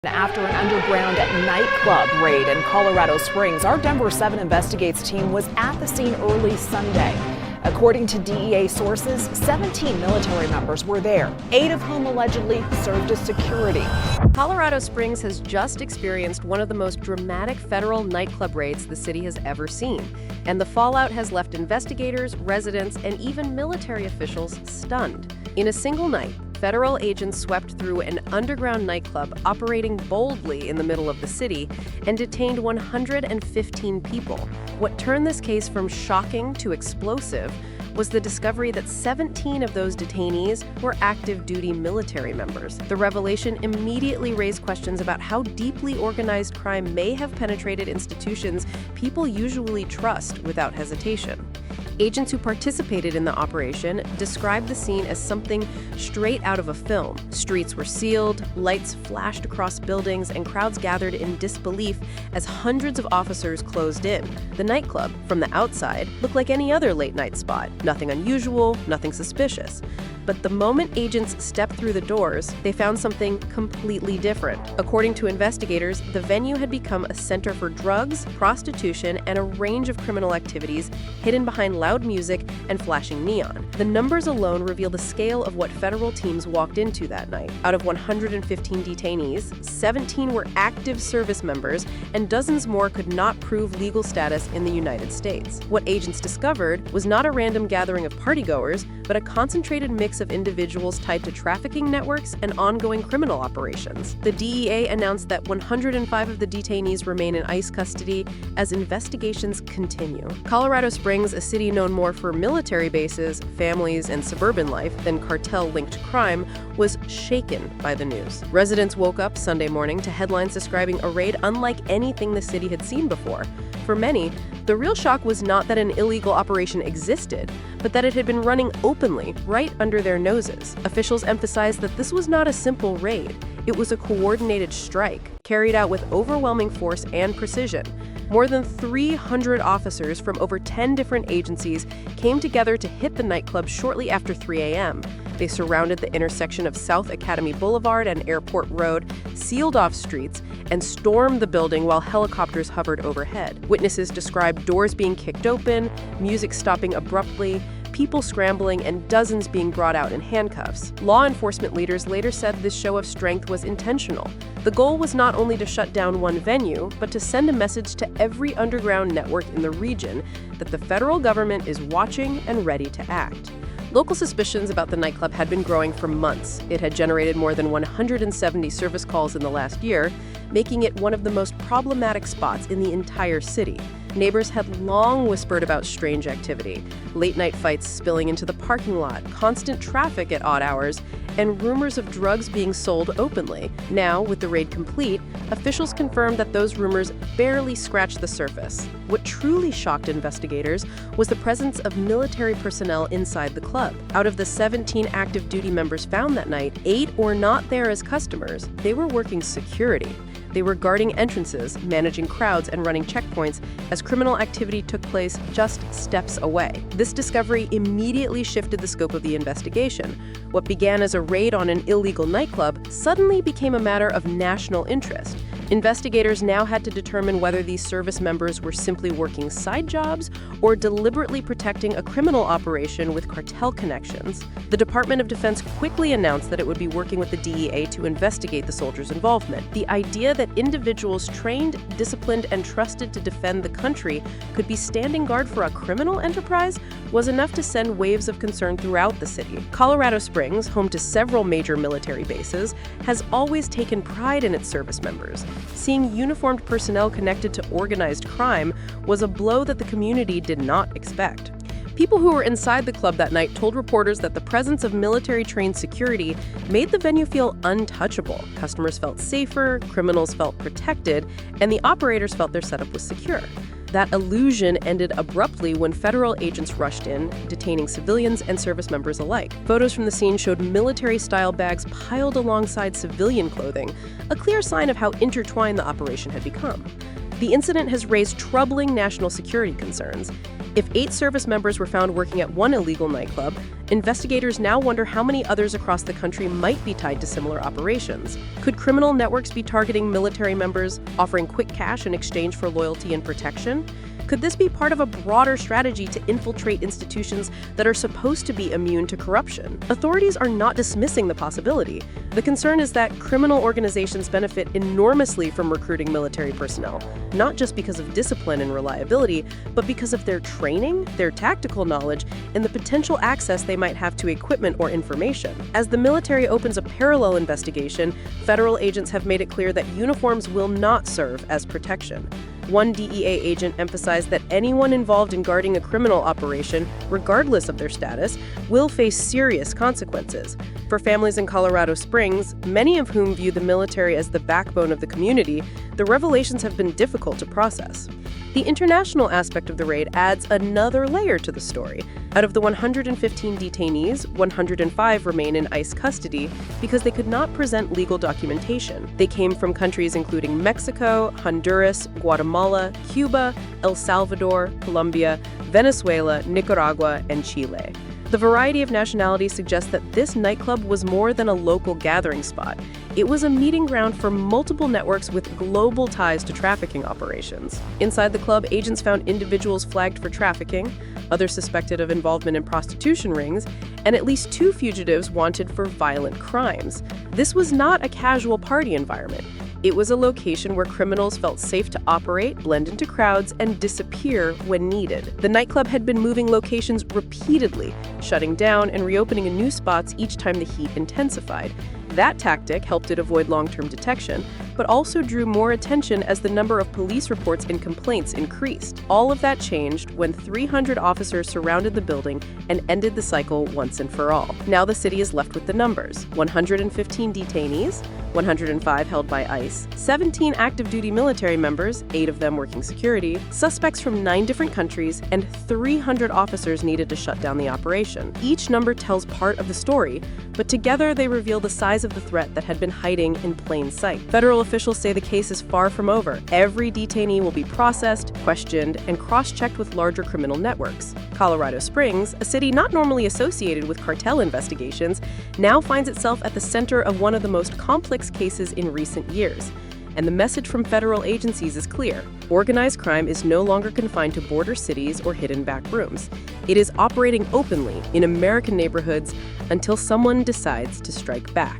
After an underground nightclub raid in Colorado Springs, our Denver 7 Investigates team was at the scene early Sunday. According to DEA sources, 17 military members were there, 8 of whom allegedly served as security. Colorado Springs has just experienced one of the most dramatic federal nightclub raids the city has ever seen, and the fallout has left investigators, residents, and even military officials stunned. In a single night, federal agents swept through an underground nightclub operating boldly in the middle of the city and detained 115 people. What turned this case from shocking to explosive was the discovery that 17 of those detainees were active duty military members. The revelation immediately raised questions about how deeply organized crime may have penetrated institutions people usually trust without hesitation. Agents who participated in the operation described the scene as something straight out of a film. Streets were sealed, lights flashed across buildings, and crowds gathered in disbelief as hundreds of officers closed in. The nightclub, from the outside, looked like any other late-night spot. Nothing unusual, nothing suspicious. But the moment agents stepped through the doors, they found something completely different. According to investigators, the venue had become a center for drugs, prostitution, and a range of criminal activities hidden behind loud music and flashing neon. The numbers alone reveal the scale of what federal teams walked into that night. Out of 115 detainees, 17 were active service members, and dozens more could not prove legal status in the United States. What agents discovered was not a random gathering of partygoers, but a concentrated mix of individuals tied to trafficking networks and ongoing criminal operations. The DEA announced that 105 of the detainees remain in ICE custody as investigations continue. Colorado Springs, a city known more for military bases, families, and suburban life than cartel-linked crime, was shaken by the news. Residents woke up Sunday morning to headlines describing a raid unlike anything the city had seen before. For many, the real shock was not that an illegal operation existed, but that it had been running openly, right under their noses. Officials emphasized that this was not a simple raid. It was a coordinated strike, carried out with overwhelming force and precision. More than 300 officers from over 10 different agencies came together to hit the nightclub shortly after 3 a.m. They surrounded the intersection of South Academy Boulevard and Airport Road, sealed off streets, and stormed the building while helicopters hovered overhead. Witnesses described doors being kicked open, music stopping abruptly, people scrambling, and dozens being brought out in handcuffs. Law enforcement leaders later said this show of strength was intentional. The goal was not only to shut down one venue, but to send a message to every underground network in the region that the federal government is watching and ready to act. Local suspicions about the nightclub had been growing for months. It had generated more than 170 service calls in the last year, making it one of the most problematic spots in the entire city. Neighbors had long whispered about strange activity, late-night fights spilling into the parking lot, constant traffic at odd hours, and rumors of drugs being sold openly. Now, with the raid complete, officials confirmed that those rumors barely scratched the surface. What truly shocked investigators was the presence of military personnel inside the club. Out of the 17 active duty members found that night, 8 were not there as customers. They were working security. They were guarding entrances, managing crowds, and running checkpoints as criminal activity took place just steps away. This discovery immediately shifted the scope of the investigation. What began as a raid on an illegal nightclub suddenly became a matter of national interest. Investigators now had to determine whether these service members were simply working side jobs or deliberately protecting a criminal operation with cartel connections. The Department of Defense quickly announced that it would be working with the DEA to investigate the soldiers' involvement. The idea that individuals trained, disciplined, and trusted to defend the country could be standing guard for a criminal enterprise was enough to send waves of concern throughout the city. Colorado Springs, home to several major military bases, has always taken pride in its service members. Seeing uniformed personnel connected to organized crime was a blow that the community did not expect. People who were inside the club that night told reporters that the presence of military-trained security made the venue feel untouchable. Customers felt safer, criminals felt protected, and the operators felt their setup was secure. That illusion ended abruptly when federal agents rushed in, detaining civilians and service members alike. Photos from the scene showed military-style bags piled alongside civilian clothing, a clear sign of how intertwined the operation had become. The incident has raised troubling national security concerns. If 8 service members were found working at one illegal nightclub, Investigators now wonder how many others across the country might be tied to similar operations. Could criminal networks be targeting military members, offering quick cash in exchange for loyalty and protection? Could this be part of a broader strategy to infiltrate institutions that are supposed to be immune to corruption? Authorities are not dismissing the possibility. The concern is that criminal organizations benefit enormously from recruiting military personnel, not just because of discipline and reliability, but because of their training, their tactical knowledge, and the potential access they might have to equipment or information. As the military opens a parallel investigation, federal agents have made it clear that uniforms will not serve as protection. One DEA agent emphasized that anyone involved in guarding a criminal operation, regardless of their status, will face serious consequences. For families in Colorado Springs, many of whom view the military as the backbone of the community, the revelations have been difficult to process. The international aspect of the raid adds another layer to the story. Out of the 115 detainees, 105 remain in ICE custody because they could not present legal documentation. They came from countries including Mexico, Honduras, Guatemala, Cuba, El Salvador, Colombia, Venezuela, Nicaragua, and Chile. The variety of nationalities suggests that this nightclub was more than a local gathering spot. It was a meeting ground for multiple networks with global ties to trafficking operations. Inside the club, agents found individuals flagged for trafficking, others suspected of involvement in prostitution rings, and at least 2 fugitives wanted for violent crimes. This was not a casual party environment. It was a location where criminals felt safe to operate, blend into crowds, and disappear when needed. The nightclub had been moving locations repeatedly, shutting down and reopening in new spots each time the heat intensified. That tactic helped it avoid long-term detection, but also drew more attention as the number of police reports and complaints increased. All of that changed when 300 officers surrounded the building and ended the cycle once and for all. Now the city is left with the numbers: 115 detainees, 105 held by ICE, 17 active-duty military members, 8 of them working security, suspects from 9 different countries, and 300 officers needed to shut down the operation. Each number tells part of the story, but together they reveal the size of the threat that had been hiding in plain sight. Federal officials say the case is far from over. Every detainee will be processed, questioned, and cross-checked with larger criminal networks. Colorado Springs, a city not normally associated with cartel investigations, now finds itself at the center of one of the most complex cases in recent years. And the message from federal agencies is clear. Organized crime is no longer confined to border cities or hidden back rooms. It is operating openly in American neighborhoods until someone decides to strike back.